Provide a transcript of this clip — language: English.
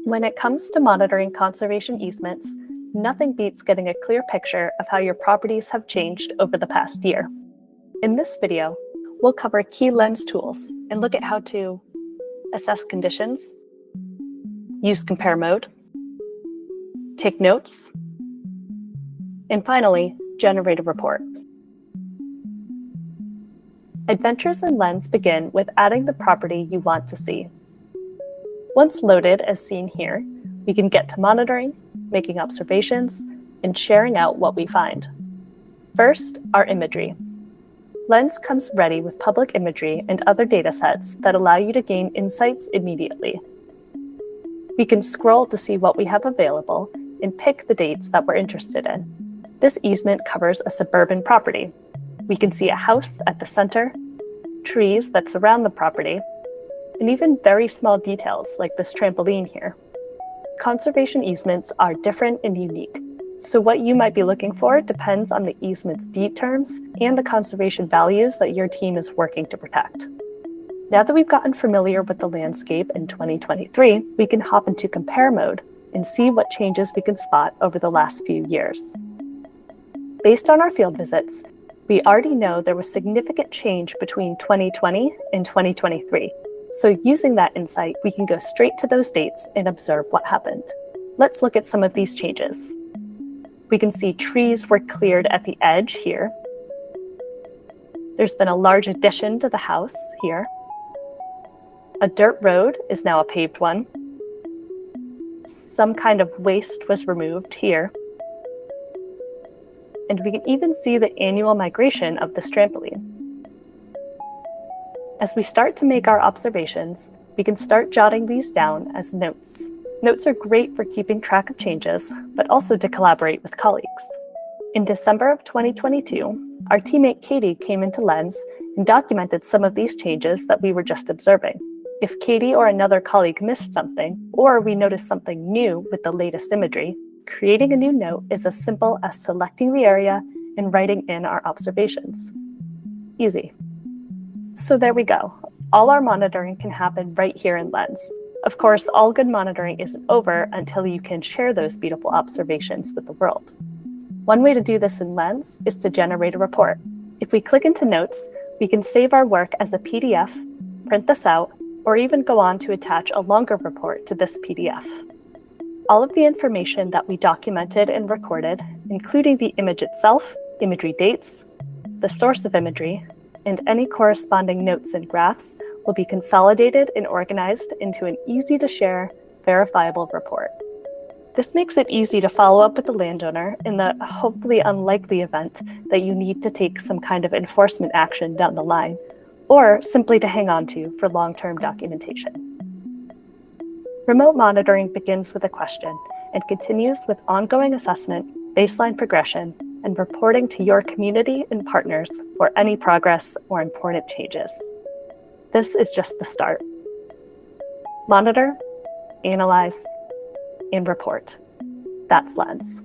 When it comes to monitoring conservation easements, nothing beats getting a clear picture of how your properties have changed over the past year. In this video, we'll cover key lens tools and look at how to assess conditions, use compare mode, take notes, and finally, generate a report. Adventures in Lens begin with adding the property you want to see. Once loaded, as seen here, we can get to monitoring, making observations, and sharing out what we find. First, our imagery. Lens comes ready with public imagery and other datasets that allow you to gain insights immediately. We can scroll to see what we have available and pick the dates that we're interested in. This easement covers a suburban property. We can see a house at the center, trees that surround the property, and even very small details like this trampoline here. Conservation easements are different and unique, so what you might be looking for depends on the easement's deed terms and the conservation values that your team is working to protect. Now that we've gotten familiar with the landscape in 2023, we can hop into compare mode and see what changes we can spot over the last few years. Based on our field visits, we already know there was significant change between 2020 and 2023. So using that insight, we can go straight to those dates and observe what happened. Let's look at some of these changes. We can see trees were cleared at the edge here. There's been a large addition to the house here. A dirt road is now a paved one. Some kind of waste was removed here. And we can even see the annual migration of this trampoline. As we start to make our observations, we can start jotting these down as notes. Notes are great for keeping track of changes, but also to collaborate with colleagues. In December of 2022, our teammate Katie came into Lens and documented some of these changes that we were just observing. If Katie or another colleague missed something, or we noticed something new with the latest imagery, creating a new note is as simple as selecting the area and writing in our observations. Easy. So there we go. All our monitoring can happen right here in Lens. Of course, all good monitoring isn't over until you can share those beautiful observations with the world. One way to do this in Lens is to generate a report. If we click into Notes, we can save our work as a PDF, print this out, or even go on to attach a longer report to this PDF. All of the information that we documented and recorded, including the image itself, imagery dates, the source of imagery, and any corresponding notes and graphs will be consolidated and organized into an easy-to-share, verifiable report. This makes it easy to follow up with the landowner in the hopefully unlikely event that you need to take some kind of enforcement action down the line, or simply to hang on to for long-term documentation. Remote monitoring begins with a question and continues with ongoing assessment, baseline progression, and reporting to your community and partners for any progress or important changes. This is just the start. Monitor, analyze, and report. That's Lens.